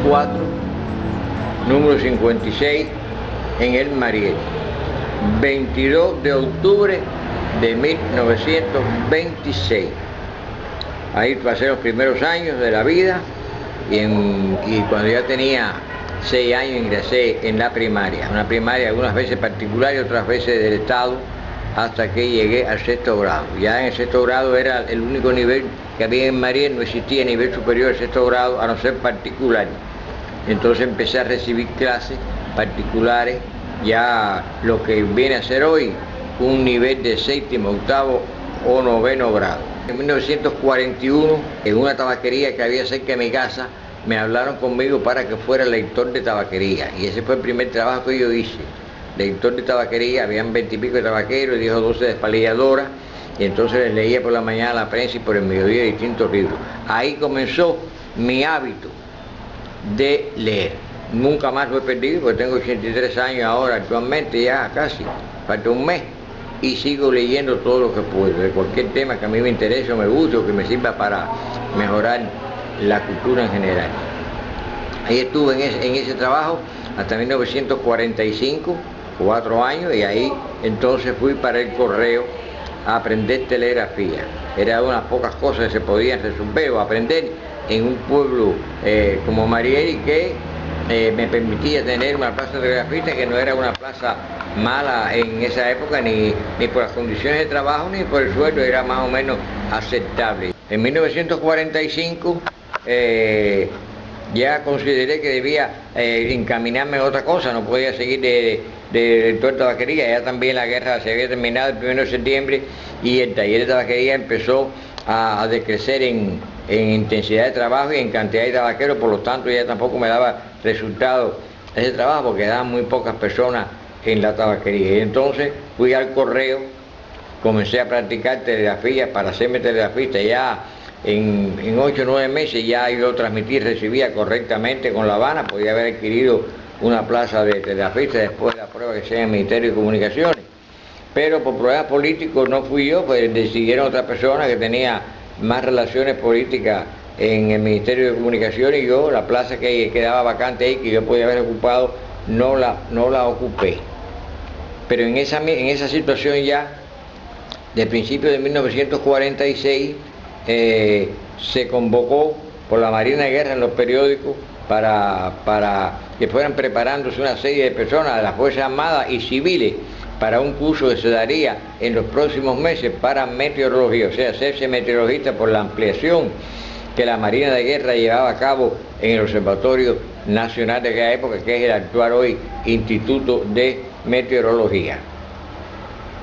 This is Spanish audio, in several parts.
4, número 56, en el Mariel. 22 de octubre de 1926. Ahí pasé los primeros años de la vida y cuando ya tenía 6 años ingresé en la primaria. Una primaria algunas veces particular y otras veces del Estado, hasta que llegué al 6º grado. Ya en el 6º grado era el único nivel que había en Mariel, no existía nivel superior al 6º grado, a no ser particular. Entonces empecé a recibir clases particulares, ya lo que viene a ser hoy un nivel de 7º, 8º o 9º grado. En 1941, en una tabaquería que había cerca de mi casa, me hablaron conmigo para que fuera lector de tabaquería, y ese fue el primer trabajo que yo hice. Lector de tabaquería, habían 20 y pico de tabaqueros, 10 o 12 despalilladoras, y entonces les leía por la mañana la prensa y por el mediodía distintos libros. Ahí comenzó mi hábito de leer. Nunca más lo he perdido, porque tengo 83 años ahora actualmente, ya casi, falta un mes, y sigo leyendo todo lo que puedo, de cualquier tema que a mí me interese o me guste o que me sirva para mejorar la cultura en general. Ahí estuve en ese trabajo hasta 1945, 4 años, y ahí entonces fui para el correo a aprender telegrafía. Era una de las pocas cosas que se podían resolver o aprender en un pueblo como Mariel, y que me permitía tener una plaza de telegrafista que no era una plaza mala en esa época, ni por las condiciones de trabajo ni por el sueldo, era más o menos aceptable. En 1945 ya consideré que debía encaminarme a otra cosa, no podía seguir de director de tabaquería. Ya también la guerra se había terminado el 1 de septiembre y el taller de tabaquería empezó a decrecer en intensidad de trabajo y en cantidad de tabaqueros, por lo tanto ya tampoco me daba resultado ese trabajo porque quedaban muy pocas personas en la tabaquería. Y entonces fui al correo, comencé a practicar telegrafía para hacerme telegrafista. Ya en 8 o 9 meses ya yo transmití, recibía correctamente con La Habana, podía haber adquirido una plaza de telegrafista después de la prueba que sea en el Ministerio de Comunicaciones. Pero por problemas políticos no fui yo, pues decidieron otra persona que tenía más relaciones políticas en el Ministerio de Comunicaciones, y yo la plaza que quedaba vacante ahí, que yo podía haber ocupado, no la ocupé. Pero en esa situación ya, de principios de 1946, se convocó por la Marina de Guerra en los periódicos para que fueran preparándose una serie de personas de las Fuerzas Armadas y civiles para un curso que se daría en los próximos meses para meteorología, o sea, hacerse meteorologista por la ampliación que la Marina de Guerra llevaba a cabo en el Observatorio Nacional de aquella época, que es el actual hoy Instituto de Meteorología.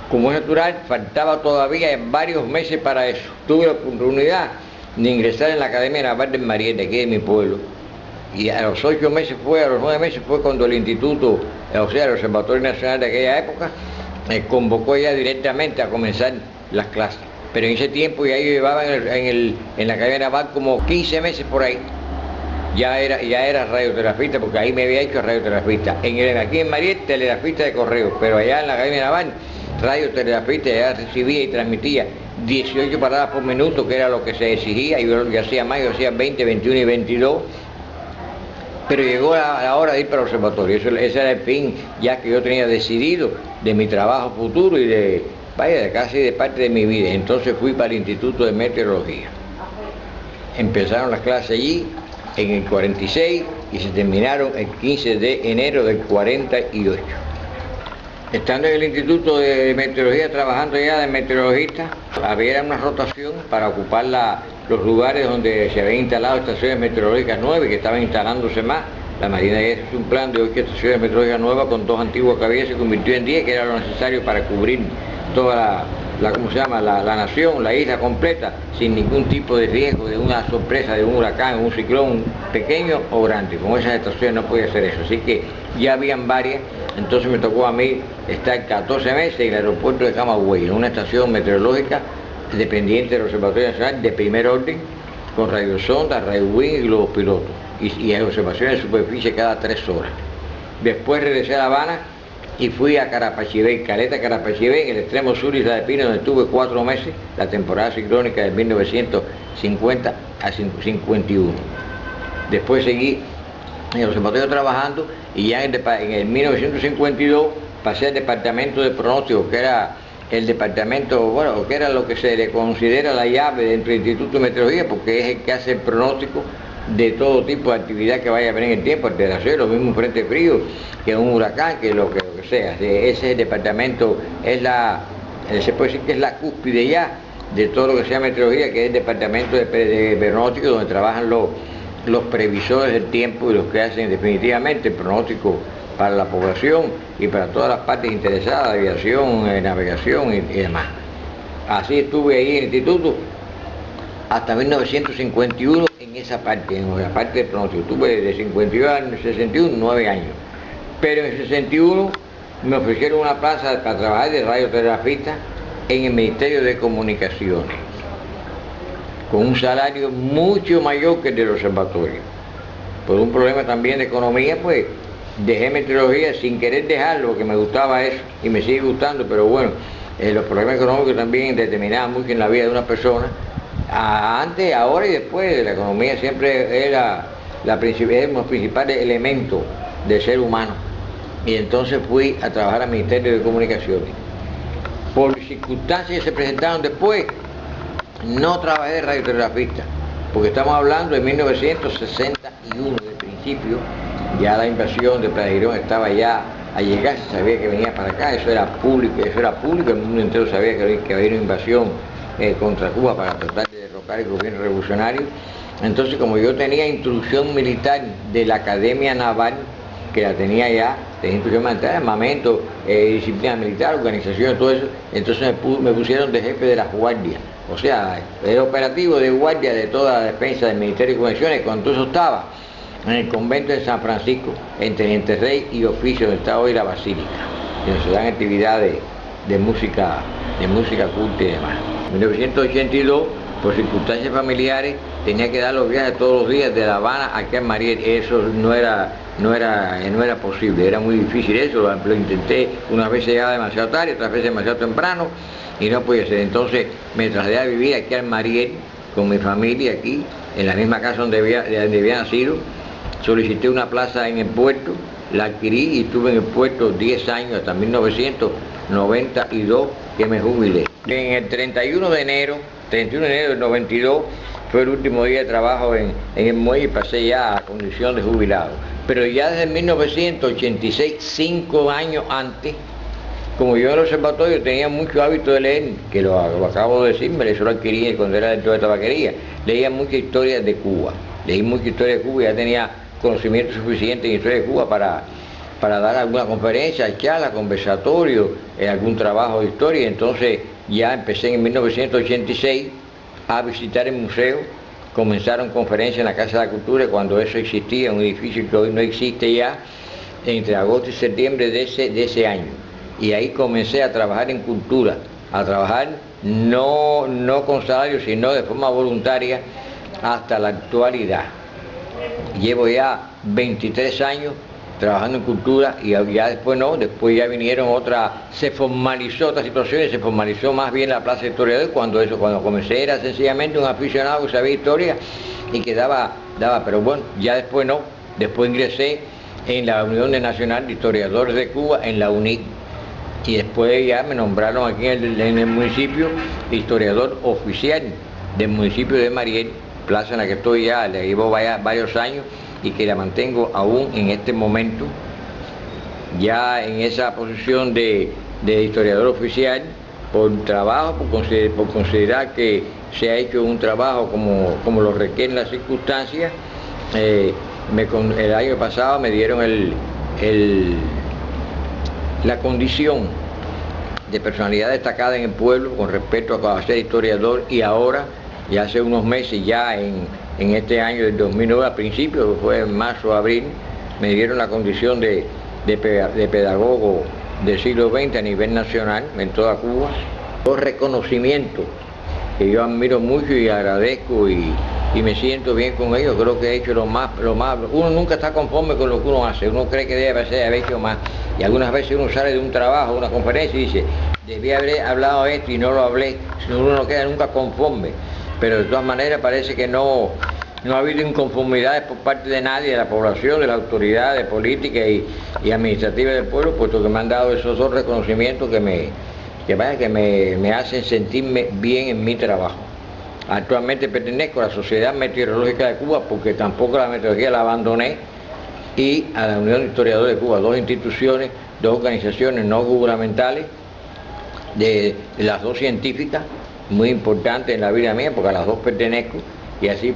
Como es natural, faltaba todavía varios meses para eso. Tuve la oportunidad de ingresar en la Academia Naval del Mariel, de aquí de mi pueblo, y a los 8 meses a los 9 meses fue cuando el Instituto, o sea, el Observatorio Nacional de aquella época, convocó ya directamente a comenzar las clases. Pero en ese tiempo ya yo llevaba en la Academia Naval como 15 meses por ahí. Ya era radiotelegrafista, porque ahí me había hecho radiotelegrafista. Aquí en Mariel, telegrafista de correo, pero allá en la Academia Naval, radiotelegrafista, ya recibía y transmitía 18 paradas por minuto, que era lo que se exigía. Yo hacía más, yo hacía 20, 21 y 22. Pero llegó la hora de ir para el observatorio. Ese era el fin ya que yo tenía decidido de mi trabajo futuro y de casi de parte de mi vida. Entonces fui para el Instituto de Meteorología. Empezaron las clases allí en el 46 y se terminaron el 15 de enero del 48. Estando en el Instituto de Meteorología, trabajando ya de meteorologista, había una rotación para ocupar los lugares donde se habían instalado estaciones meteorológicas nuevas y que estaban instalándose más. La Marina de Guerra hizo un plan de 8 estaciones meteorológicas nuevas con 2 antiguas que había, se convirtió en 10, que era lo necesario para cubrir toda la nación, la isla completa, sin ningún tipo de riesgo de una sorpresa, de un huracán, un ciclón pequeño o grande. Con esas estaciones no podía hacer eso, así que ya habían varias. Entonces me tocó a mí estar 14 meses en el aeropuerto de Camagüey, en una estación meteorológica dependiente del Observatorio Nacional de primer orden, con radiosonda, radio-wing y globos pilotos, y observaciones de superficie cada 3 horas. Después regresé a La Habana y fui a Carapachibé, Caleta Carapachibé, en el extremo sur de Isla de Pina, donde estuve 4 meses, la temporada ciclónica de 1950 a 51. Después seguí en el observatorio trabajando, y ya en el 1952 pasé al departamento de pronóstico, que era el departamento, bueno, que era lo que se le considera la llave dentro del Instituto de Meteorología, porque es el que hace el pronóstico de todo tipo de actividad que vaya a haber en el tiempo, alteraciones, lo mismo un frente frío, que un huracán, que lo que sea. Ese es el departamento, se puede decir que es la cúspide ya de todo lo que sea meteorología, que es el departamento de pronóstico, donde trabajan los previsores del tiempo y los que hacen definitivamente el pronóstico para la población y para todas las partes interesadas, aviación, navegación y demás. Así estuve ahí en el instituto hasta 1951 en esa parte, en la parte de pronóstico. Estuve de 51 al 61, 9 años. Pero en el 61 me ofrecieron una plaza para trabajar de radiotelegrafista en el Ministerio de Comunicaciones, con un salario mucho mayor que el del observatorio. Por un problema también de economía, pues dejé meteorología sin querer dejarlo, porque me gustaba eso y me sigue gustando, pero bueno, los problemas económicos también determinaban mucho en la vida de una persona. Antes, ahora y después, la economía siempre era los principales elementos del ser humano. Y entonces fui a trabajar al Ministerio de Comunicaciones. Por circunstancias que se presentaron después, no trabajé de radiotelegrafista, porque estamos hablando de 1961, de principio, ya la invasión de Playa Girón estaba ya a llegar, se sabía que venía para acá, eso era público, el mundo entero sabía que había una invasión contra Cuba para tratar de derrocar el gobierno revolucionario. Entonces, como yo tenía instrucción militar de la Academia Naval, que la tenía ya, tenía instrucción militar, armamento, disciplina militar, organización, todo eso, entonces me pusieron de jefe de las guardias. O sea, era operativo de guardia de toda la defensa del Ministerio de Comunicaciones, cuando eso estaba en el convento de San Francisco, en Teniente Rey y Oficio, donde está hoy la Basílica, donde se dan actividades de música culta y demás. En 1982, por circunstancias familiares, tenía que dar los viajes todos los días de La Habana aquí a Mariel. Eso no era posible, era muy difícil eso, lo intenté, unas veces llegaba demasiado tarde, otras veces demasiado temprano, y no podía ser. Entonces me trasladé a vivir aquí al Mariel, con mi familia aquí, en la misma casa donde había nacido. Solicité una plaza en el puerto, la adquirí y estuve en el puerto 10 años, hasta 1992, que me jubilé. En el 31 de enero del 92, fue el último día de trabajo en el muelle y pasé ya a condición de jubilado. Pero ya desde 1986, 5 años antes, como yo en el observatorio tenía mucho hábito de leer, que lo acabo de decir, eso lo adquirí cuando era director de tabaquería, leía muchas historias de Cuba, leí mucha historia de Cuba y ya tenía conocimiento suficiente en historia de Cuba para dar alguna conferencia, charla, conversatorio, algún trabajo de historia. Entonces ya empecé en 1986 a visitar el museo. Comenzaron conferencias en la Casa de la Cultura cuando eso existía, un edificio que hoy no existe ya, entre agosto y septiembre de ese año. Y ahí comencé a trabajar en cultura, a trabajar no con salario, sino de forma voluntaria hasta la actualidad. Llevo ya 23 años trabajando en cultura y ya después después ya vinieron se formalizó otra situación y se formalizó más bien la Plaza de Historiador. Cuando comencé era sencillamente un aficionado que sabía historia y que daba, pero bueno, ya después después ingresé en la Unión Nacional de Historiadores de Cuba, en la UNIC, y después ya me nombraron aquí en el municipio historiador oficial del municipio de Mariel, plaza en la que estoy ya, le llevo varios años y que la mantengo aún en este momento, ya en esa posición de historiador oficial, por trabajo, por considerar que se ha hecho un trabajo como lo requieren las circunstancias. El año pasado me dieron la condición de personalidad destacada en el pueblo con respecto a ser historiador, y ahora, ya hace unos meses, ya en este año del 2009, a principios, fue en marzo o abril, me dieron la condición de pedagogo del siglo XX a nivel nacional, en toda Cuba. Dos reconocimientos que yo admiro mucho y agradezco y me siento bien con ellos. Creo que he hecho lo más. Uno nunca está conforme con lo que uno hace, uno cree que debe haber hecho más. Y algunas veces uno sale de un trabajo, una conferencia y dice, debí haber hablado esto y no lo hablé. Uno no queda nunca conforme. Pero de todas maneras parece que no no ha habido inconformidades por parte de nadie, de la población, de las autoridades políticas y administrativas del pueblo, puesto que me han dado esos dos reconocimientos que me hacen sentirme bien en mi trabajo. Actualmente pertenezco a la Sociedad Meteorológica de Cuba, porque tampoco la meteorología la abandoné, y a la Unión de Historiadores de Cuba, dos instituciones, dos organizaciones no gubernamentales, de las dos científicas, muy importantes en la vida mía, porque a las dos pertenezco, y así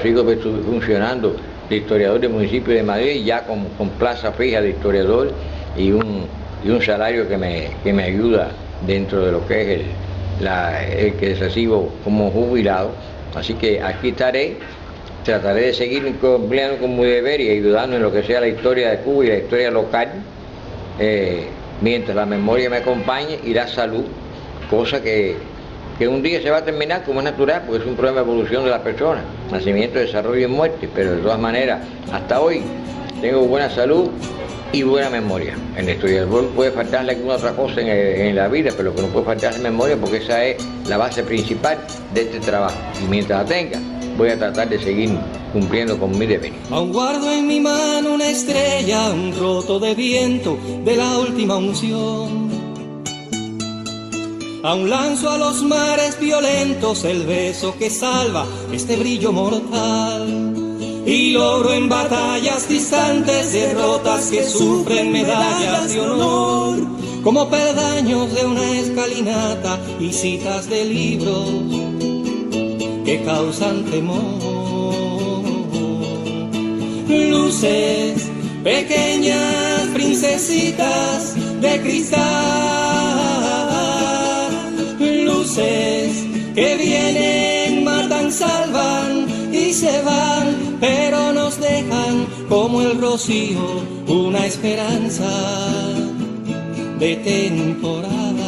sigo funcionando de historiador del municipio de Madrid, ya con plaza fija de historiador y un salario que me ayuda dentro de lo que es el que recibo como jubilado. Así que aquí estaré, trataré de seguir cumpliendo con mi deber y ayudando en lo que sea la historia de Cuba y la historia local, mientras la memoria me acompañe y la salud, cosa que un día se va a terminar, como es natural, porque es un problema de evolución de la persona, nacimiento, desarrollo y muerte, pero de todas maneras, hasta hoy tengo buena salud y buena memoria. En el historiador puede faltarle alguna otra cosa en la vida, pero lo que no puede faltar es memoria, porque esa es la base principal de este trabajo. Y mientras la tenga, voy a tratar de seguir cumpliendo con mi deber. Aún guardo en mi mano una estrella, un roto de viento de la última unción. Aún lanzo a los mares violentos el beso que salva este brillo mortal. Y logro en batallas distantes derrotas que sufren medallas de honor, como peldaños de una escalinata y citas de libros que causan temor. Luces, pequeñas princesitas de cristal, luces que vienen, matan, salvan y se van, pero nos dejan como el rocío una esperanza de temporada.